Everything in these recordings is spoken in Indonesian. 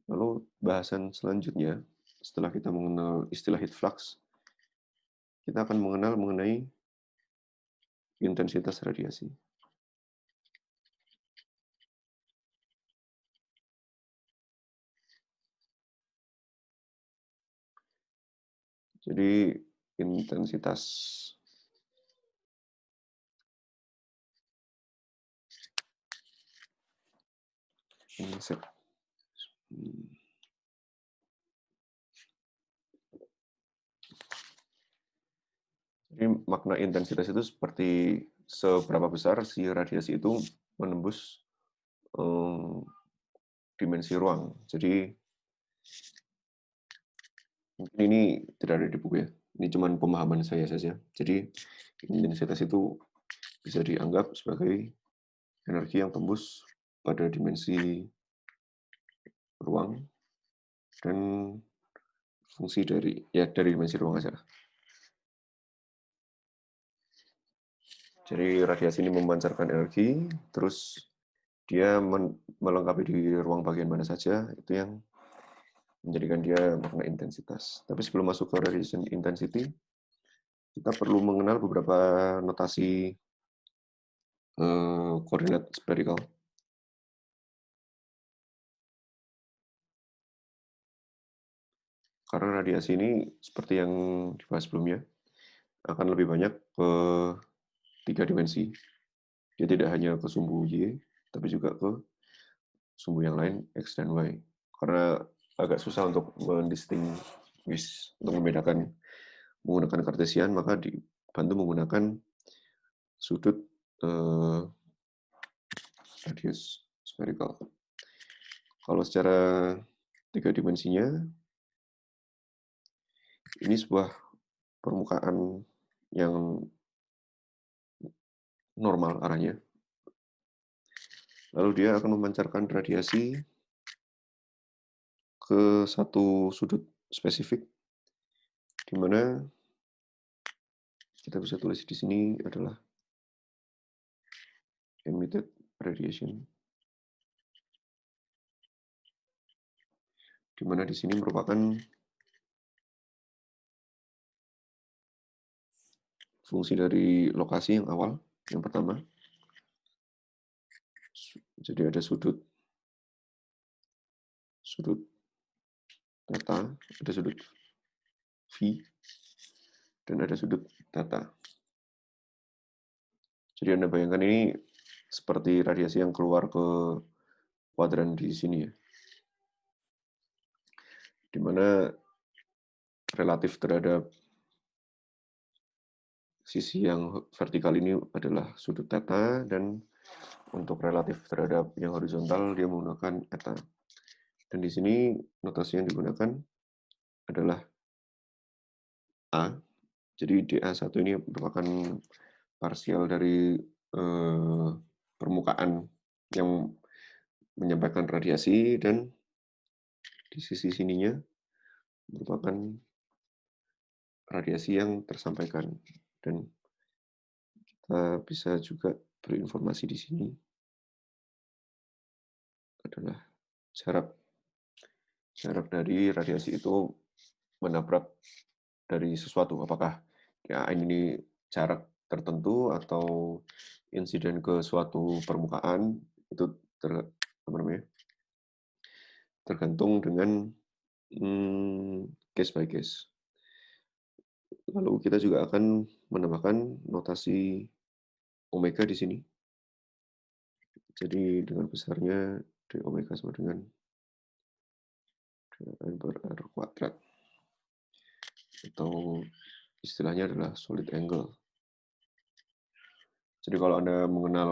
Lalu bahasan selanjutnya, setelah kita mengenal istilah heat flux, kita akan mengenal mengenai intensitas radiasi. Jadi intensitas ini jadi makna intensitas itu seperti seberapa besar si radiasi itu menembus dimensi ruang. Jadi mungkin ini tidak ada di buku ya. Ini cuma pemahaman saya saja. Jadi intensitas itu bisa dianggap sebagai energi yang tembus pada dimensi ruang dan fungsi dari dimensi ruang aja. Jadi radiasi ini memancarkan energi, terus dia melengkapi di ruang bagian mana saja, itu yang menjadikan dia makna intensitas. Tapi sebelum masuk ke radiation intensity, kita perlu mengenal beberapa notasi koordinat spherical. Karena radiasi ini seperti yang dibahas sebelumnya, akan lebih banyak ke 3 dimensi. Dia tidak hanya ke sumbu Y, tapi juga ke sumbu yang lain, X dan Y. Karena agak susah untuk mendistinguish, untuk membedakan menggunakan kartesian, maka dibantu menggunakan sudut radius spherical. Kalau secara 3 dimensinya, ini sebuah permukaan yang normal arahnya. Lalu dia akan memancarkan radiasi ke satu sudut spesifik, di mana kita bisa tulis di sini adalah emitted radiation, di mana di sini merupakan fungsi dari lokasi yang awal, yang pertama. Jadi ada sudut theta, ada sudut V, dan ada sudut theta. Jadi Anda bayangkan ini seperti radiasi yang keluar ke kuadran di sini ya, di mana relatif terhadap sisi yang vertikal ini adalah sudut theta, dan untuk relatif terhadap yang horizontal dia menggunakan eta. Dan di sini notasi yang digunakan adalah A. Jadi dA1 ini merupakan parsial dari permukaan yang menyampaikan radiasi, dan di sisi sininya merupakan radiasi yang tersampaikan. Dan kita bisa juga berinformasi di sini adalah jarak dari radiasi itu menabrak dari sesuatu. Apakah ya ini jarak tertentu atau insiden ke suatu permukaan, itu tergantung dengan case by case. Lalu kita juga akan menambahkan notasi omega di sini. Jadi dengan besarnya d omega sama dengan n per r kuadrat, atau istilahnya adalah solid angle. Jadi kalau Anda mengenal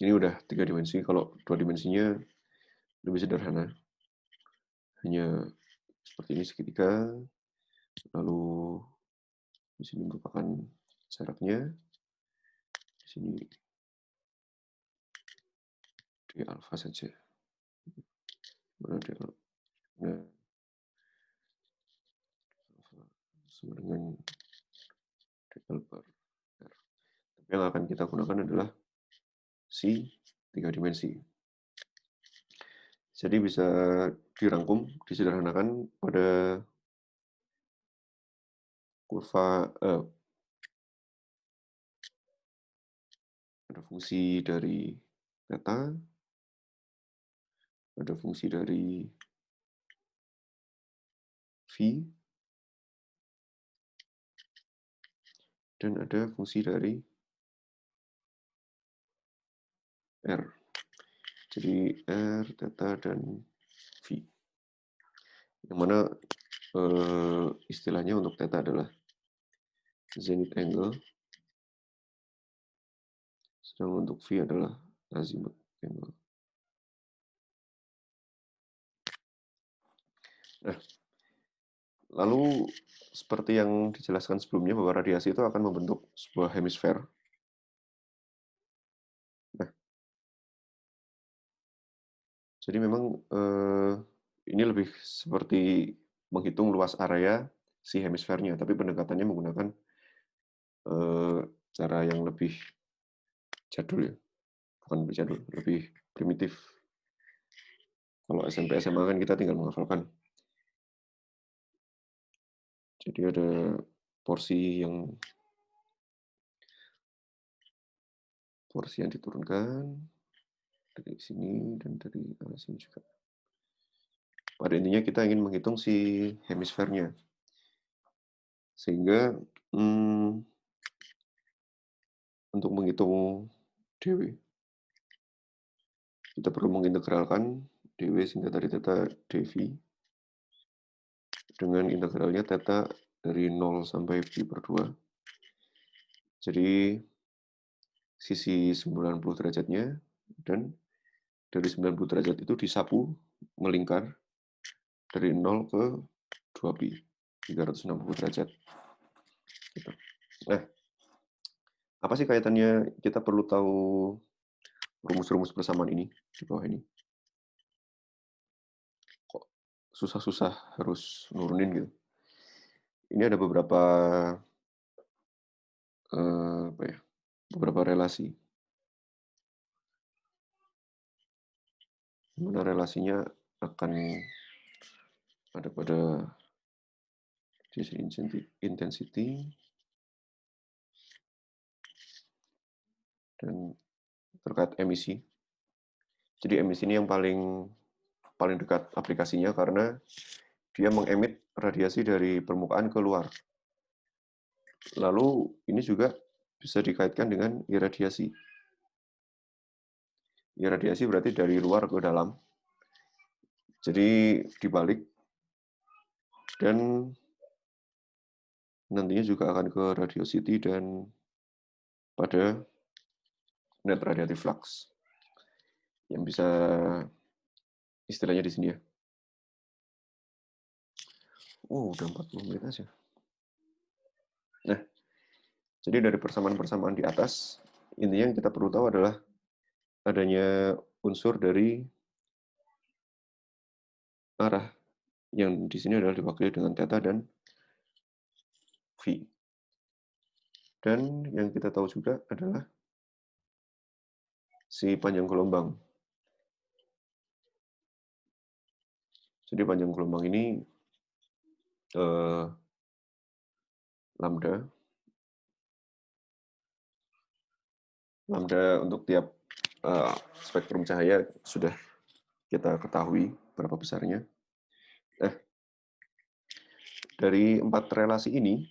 ini udah 3 dimensi, kalau 2 dimensinya lebih sederhana. Hanya seperti ini segitiga, lalu di sini merupakan jaraknya, di sini d alfa saja. Mana d alfa? Nah, sama dengan dl per r. Tapi yang akan kita gunakan adalah si 3 dimensi. Jadi bisa dirangkum, disederhanakan pada kurva ada fungsi dari theta, ada fungsi dari V, dan ada fungsi dari R. Jadi R, theta, dan V. Yang mana istilahnya untuk theta adalah zenith angle, sedangkan untuk V adalah azimuth angle. Nah, lalu seperti yang dijelaskan sebelumnya bahwa radiasi itu akan membentuk sebuah hemisfer. Nah, jadi memang ini lebih seperti menghitung luas area si hemisfernya, tapi pendekatannya menggunakan cara yang lebih jadul ya, bukan lebih jadul, lebih primitif. Kalau SMP SMA kan kita tinggal menghafalkan. Jadi ada porsi yang diturunkan dari sini dan dari arah sini juga. Pada intinya kita ingin menghitung si hemisfernya, sehingga untuk menghitung dw kita perlu mengintegralkan dw singkat dari theta dv dengan integralnya theta dari 0 sampai pi per 2. Jadi sisi 90 derajatnya, dan dari 90 derajat itu disapu melingkar dari 0 ke 2 pi, 360 derajat. Gitu. Nah, apa sih kaitannya kita perlu tahu rumus-rumus persamaan ini di bawah ini? Kok susah-susah harus nurunin gitu? Ini ada beberapa beberapa relasi. Mana relasinya akan ada pada intensity dan terkait emisi. Jadi emisi ini yang paling dekat aplikasinya karena dia mengemit radiasi dari permukaan keluar. Lalu ini juga bisa dikaitkan dengan iradiasi. Iradiasi berarti dari luar ke dalam. Jadi dibalik, dan nantinya juga akan ke radiosity dan pada net radiative flux yang bisa istilahnya di sini ya. Udah 40 menit aja. Nah, jadi dari persamaan-persamaan di atas, intinya yang kita perlu tahu adalah adanya unsur dari arah yang di sini adalah diwakili dengan theta dan V. Dan yang kita tahu juga adalah si panjang gelombang. Jadi panjang gelombang ini lambda untuk tiap spektrum cahaya sudah kita ketahui berapa besarnya. Nah, dari 4 relasi ini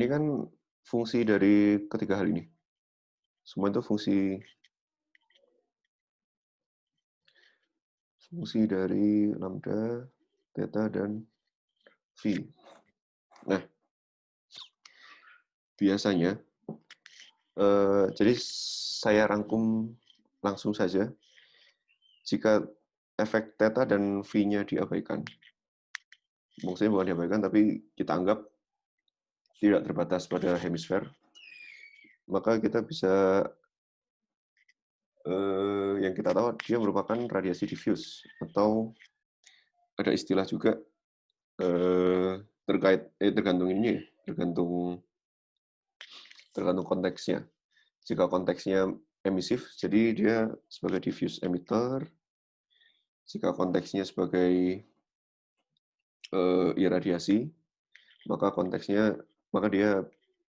kan fungsi dari ketiga hal ini. Semua itu fungsi dari lambda, theta, dan V. Nah, biasanya, jadi saya rangkum langsung saja. Jika efek theta dan V-nya diabaikan, maksudnya bukan diabaikan, tapi kita anggap tidak terbatas pada hemisfer, maka kita bisa yang kita tahu dia merupakan radiasi diffuse, atau ada istilah juga tergantung ini ya, tergantung konteksnya. Jika konteksnya emisif, jadi dia sebagai diffuse emitter. Jika konteksnya sebagai iradiasi, maka dia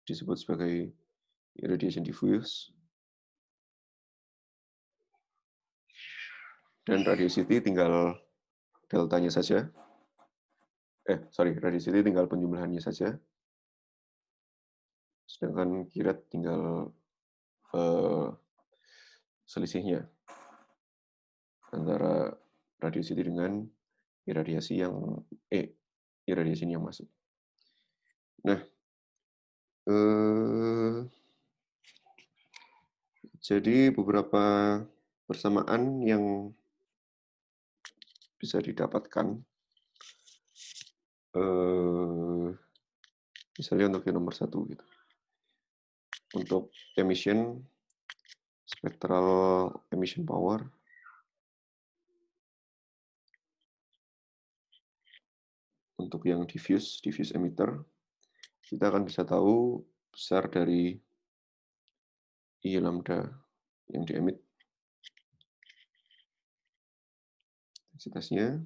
disebut sebagai irradiation diffuse. Dan radiosity tinggal deltanya saja. Radiosity tinggal penjumlahannya saja. Sedangkan Q-rad tinggal selisihnya antara radiosity dengan iradiasi ini yang masuk. Nah, jadi beberapa persamaan yang bisa didapatkan, misalnya untuk yang nomor 1 gitu. Untuk emission, spectral emission power, untuk yang diffuse emitter, kita akan bisa tahu besar dari I lambda yang diemit, intensitasnya.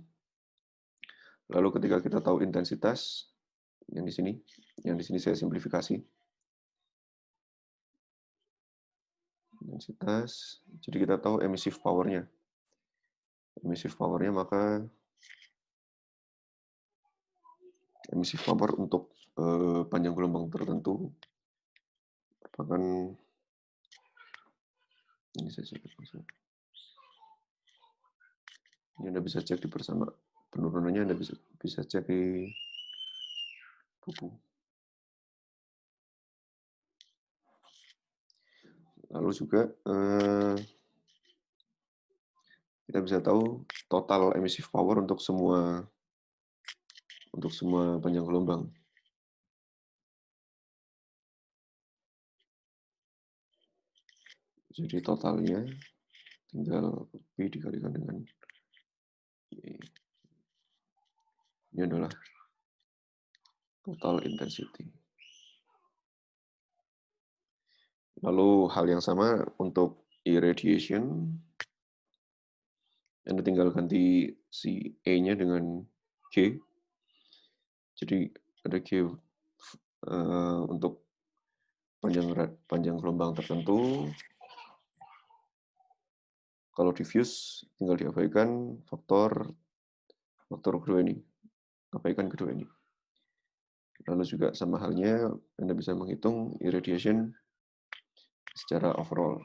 Lalu ketika kita tahu intensitas, yang di sini saya simplifikasi. Intensitas, jadi kita tahu emissive power-nya. Emissive power-nya, maka emissive power untuk panjang gelombang tertentu merupakan ini saja. Ini Anda bisa cek di bersama penurunannya, Anda bisa cek di buku. Lalu juga kita bisa tahu total emissive power untuk semua panjang gelombang. Jadi totalnya tinggal P dikalikan dengan I. Ini adalah total intensity. Lalu hal yang sama untuk irradiation. Anda tinggal ganti si E-nya dengan G. Jadi ada G untuk panjang gelombang tertentu. Kalau diffuse tinggal diabaikan faktor kedua ini. Abaikan kedua ini. Lalu juga sama halnya Anda bisa menghitung irradiation secara overall.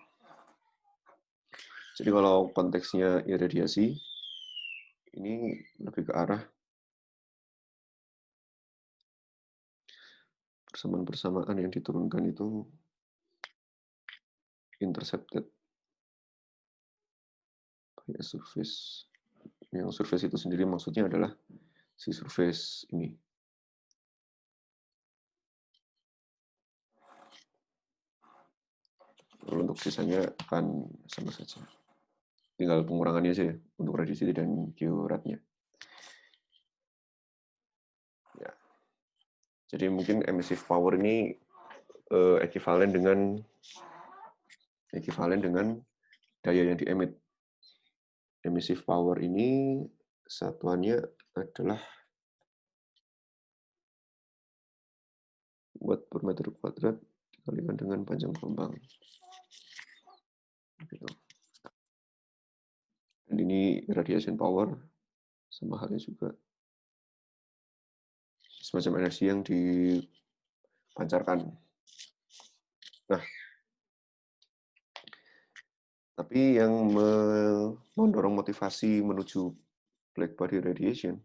Jadi kalau konteksnya irradiasi, ini lebih ke arah persamaan-persamaan yang diturunkan itu intercepted by a surface. Yang surface itu sendiri maksudnya adalah si surface ini. Lalu untuk sisanya akan sama saja. Tinggal pengurangannya saja untuk radiosity dan Q-radnya. Ya. Jadi mungkin emissive power ini ekuivalen dengan daya yang diemit. Emissive power ini satuannya adalah watt per meter kuadrat dikalikan dengan panjang gelombang. Gitu. Dan ini radiation power, sama halnya juga semacam energi yang dipancarkan. Nah, tapi yang mendorong motivasi menuju black body radiation,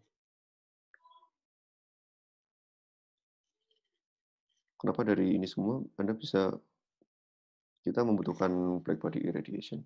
kenapa dari ini semua kita membutuhkan black body radiation.